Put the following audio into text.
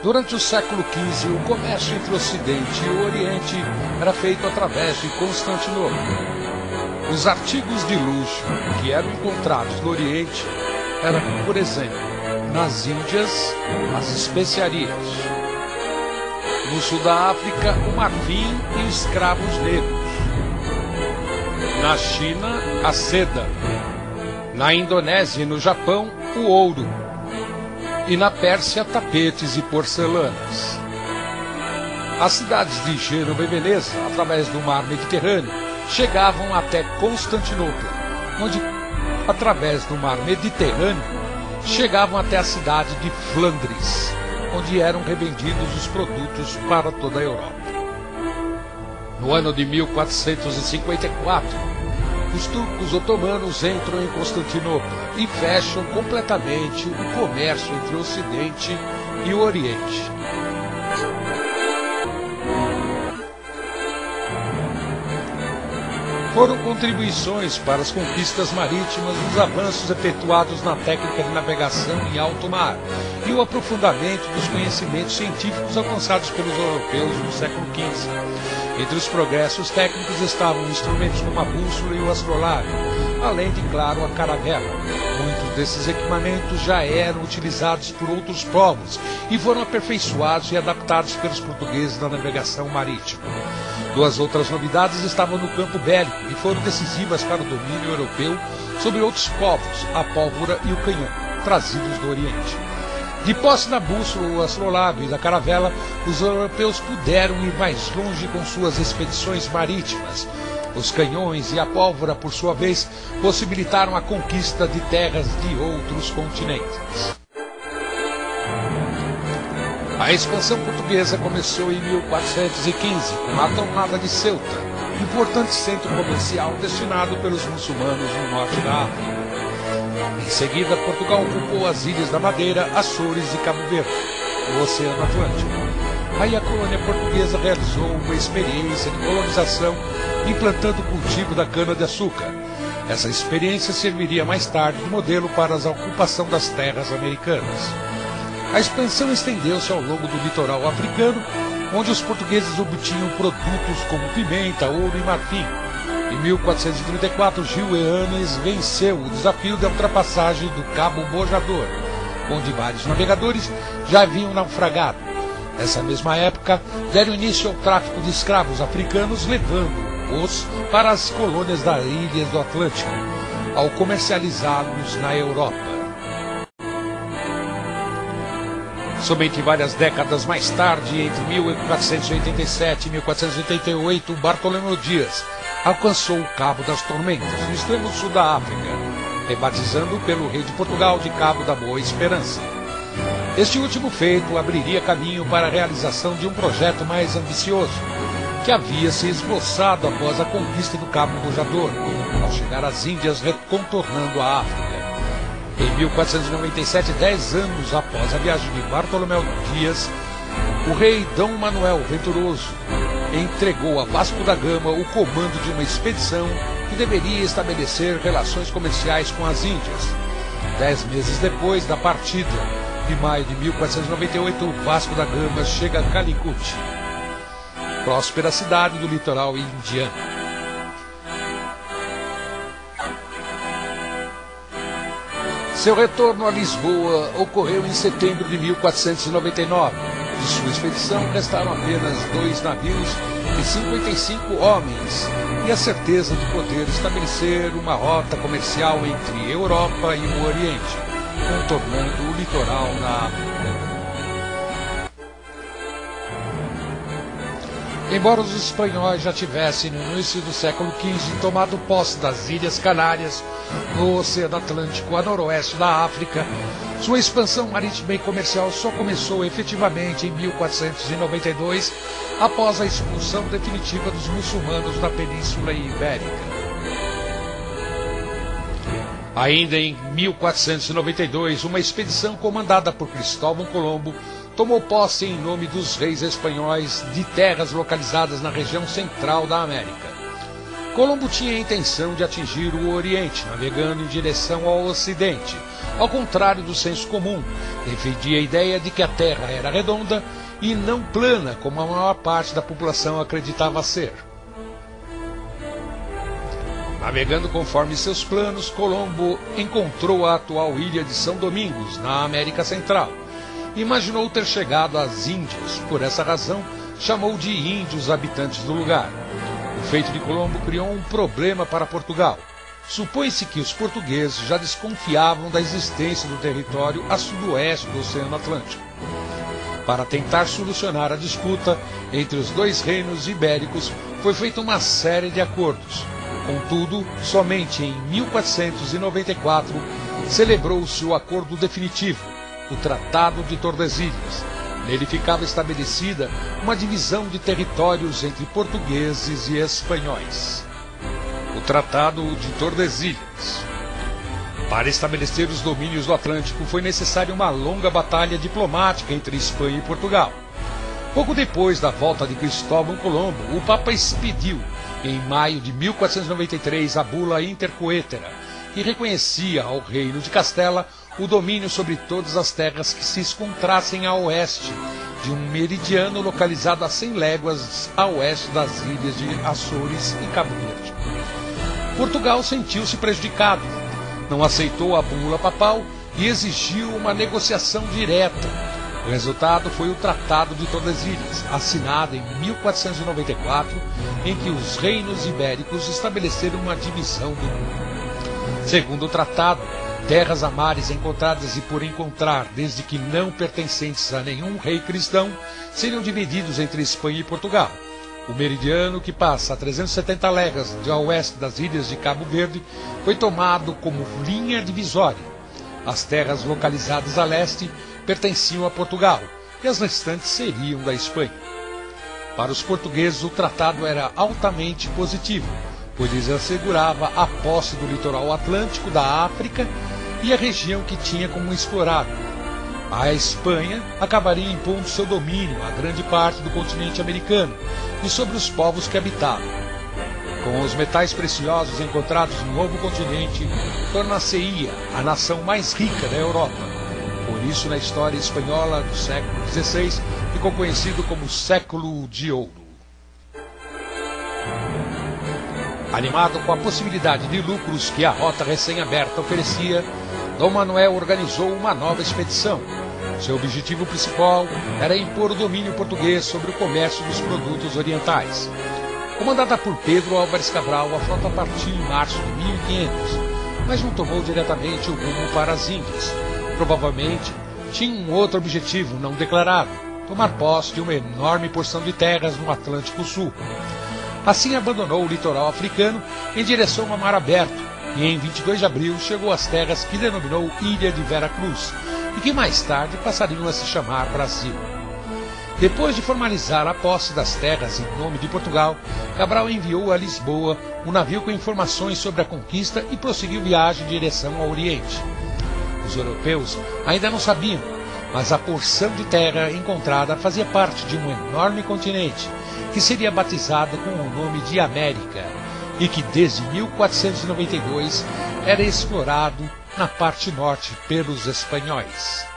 Durante o século XV, o comércio entre o Ocidente e o Oriente era feito através de Constantinopla. Os artigos de luxo que eram encontrados no Oriente eram, por exemplo, nas Índias, as especiarias. No sul da África, o marfim e escravos negros. Na China, a seda. Na Indonésia e no Japão, o ouro. E na Pérsia, tapetes e porcelanas. As cidades de Gênova e Veneza, através do mar Mediterrâneo, chegavam até Constantinopla, onde, através do mar Mediterrâneo, chegavam até a cidade de Flandres, onde eram revendidos os produtos para toda a Europa. No ano de 1454, os turcos otomanos entram em Constantinopla e fecham completamente o comércio entre o Ocidente e o Oriente. Foram contribuições para as conquistas marítimas os avanços efetuados na técnica de navegação em alto mar e o aprofundamento dos conhecimentos científicos alcançados pelos europeus no século XV. Entre os progressos técnicos estavam instrumentos como a bússola e o astrolábio, além de, claro, a caravela. Muitos desses equipamentos já eram utilizados por outros povos e foram aperfeiçoados e adaptados pelos portugueses na navegação marítima. Duas outras novidades estavam no campo bélico e foram decisivas para o domínio europeu sobre outros povos, a pólvora e o canhão, trazidos do Oriente. De posse da bússola, o astrolábio e da caravela, os europeus puderam ir mais longe com suas expedições marítimas. Os canhões e a pólvora, por sua vez, possibilitaram a conquista de terras de outros continentes. A expansão portuguesa começou em 1415, com a tomada de Ceuta, importante centro comercial destinado pelos muçulmanos no norte da África. Em seguida, Portugal ocupou as Ilhas da Madeira, Açores e Cabo Verde, no Oceano Atlântico. Aí a colônia portuguesa realizou uma experiência de colonização, implantando o cultivo da cana-de-açúcar. Essa experiência serviria mais tarde de modelo para a ocupação das terras americanas. A expansão estendeu-se ao longo do litoral africano, onde os portugueses obtinham produtos como pimenta, ouro e marfim. Em 1434, Gil Eanes venceu o desafio da ultrapassagem do Cabo Bojador, onde vários navegadores já haviam naufragado. Nessa mesma época, deram início ao tráfico de escravos africanos, levando-os para as colônias das ilhas do Atlântico, ao comercializá-los na Europa. Somente várias décadas mais tarde, entre 1487 e 1488, Bartolomeu Dias alcançou o Cabo das Tormentas, no extremo sul da África, rebatizando pelo rei de Portugal de Cabo da Boa Esperança. Este último feito abriria caminho para a realização de um projeto mais ambicioso, que havia se esboçado após a conquista do Cabo Bojador, ao chegar às Índias contornando a África. Em 1497, 10 anos após a viagem de Bartolomeu Dias, o rei Dom Manuel Venturoso entregou a Vasco da Gama o comando de uma expedição que deveria estabelecer relações comerciais com as Índias. 10 meses depois da partida, de maio de 1498, Vasco da Gama chega a Calicut, próspera cidade do litoral indiano. Seu retorno a Lisboa ocorreu em setembro de 1499. De sua expedição restaram apenas 2 navios e 55 homens, e a certeza de poder estabelecer uma rota comercial entre Europa e o Oriente, contornando o litoral da África. Embora os espanhóis já tivessem, no início do século XV, tomado posse das Ilhas Canárias, no Oceano Atlântico a noroeste da África, sua expansão marítima e comercial só começou efetivamente em 1492, após a expulsão definitiva dos muçulmanos da Península Ibérica. Ainda em 1492, uma expedição comandada por Cristóvão Colombo tomou posse em nome dos reis espanhóis de terras localizadas na região central da América. Colombo tinha a intenção de atingir o Oriente, navegando em direção ao Ocidente. Ao contrário do senso comum, defendia a ideia de que a Terra era redonda e não plana, como a maior parte da população acreditava ser. Navegando conforme seus planos, Colombo encontrou a atual ilha de São Domingos, na América Central. Imaginou ter chegado às Índias, por essa razão chamou de índios habitantes do lugar. O feito de Colombo criou um problema para Portugal. Supõe-se que os portugueses já desconfiavam da existência do território a sudoeste do Oceano Atlântico. Para tentar solucionar a disputa entre os dois reinos ibéricos, foi feita uma série de acordos. Contudo, somente em 1494 celebrou-se o acordo definitivo, o Tratado de Tordesilhas. Nele ficava estabelecida uma divisão de territórios entre portugueses e espanhóis. O Tratado de Tordesilhas. Para estabelecer os domínios do Atlântico foi necessária uma longa batalha diplomática entre Espanha e Portugal. Pouco depois da volta de Cristóvão Colombo, o Papa expediu, em maio de 1493, a bula Intercoetera, que reconhecia ao Reino de Castela o domínio sobre todas as terras que se encontrassem a oeste de um meridiano localizado a 100 léguas a oeste das ilhas de Açores e Cabo Verde. Portugal sentiu-se prejudicado, não aceitou a bula papal e exigiu uma negociação direta. O resultado foi o Tratado de Tordesilhas, assinado em 1494, em que os reinos ibéricos estabeleceram uma divisão do mundo. Segundo o tratado, terras a mares encontradas e por encontrar, desde que não pertencentes a nenhum rei cristão, seriam divididos entre Espanha e Portugal. O meridiano, que passa a 370 léguas de oeste das ilhas de Cabo Verde, foi tomado como linha divisória. As terras localizadas a leste pertenciam a Portugal e as restantes seriam da Espanha. Para os portugueses, o tratado era altamente positivo, pois lhes assegurava a posse do litoral atlântico da África e a região que tinha como explorar. A Espanha acabaria impondo seu domínio a grande parte do continente americano e sobre os povos que habitavam. Com os metais preciosos encontrados no novo continente, tornar-se-ia a nação mais rica da Europa. Por isso, na história espanhola do século XVI, ficou conhecido como Século de Ouro. Animado com a possibilidade de lucros que a rota recém-aberta oferecia, Dom Manuel organizou uma nova expedição. Seu objetivo principal era impor o domínio português sobre o comércio dos produtos orientais. Comandada por Pedro Álvares Cabral, a frota partiu em março de 1500, mas não tomou diretamente o rumo para as Índias. Provavelmente tinha um outro objetivo não declarado: tomar posse de uma enorme porção de terras no Atlântico Sul. Assim abandonou o litoral africano em direção ao mar aberto e em 22 de abril chegou às terras que denominou Ilha de Vera Cruz e que mais tarde passariam a se chamar Brasil. Depois de formalizar a posse das terras em nome de Portugal, Cabral enviou a Lisboa um navio com informações sobre a conquista e prosseguiu viagem em direção ao Oriente. Os europeus ainda não sabiam, mas a porção de terra encontrada fazia parte de um enorme continente que seria batizado com o nome de América e que desde 1492 era explorado na parte norte pelos espanhóis.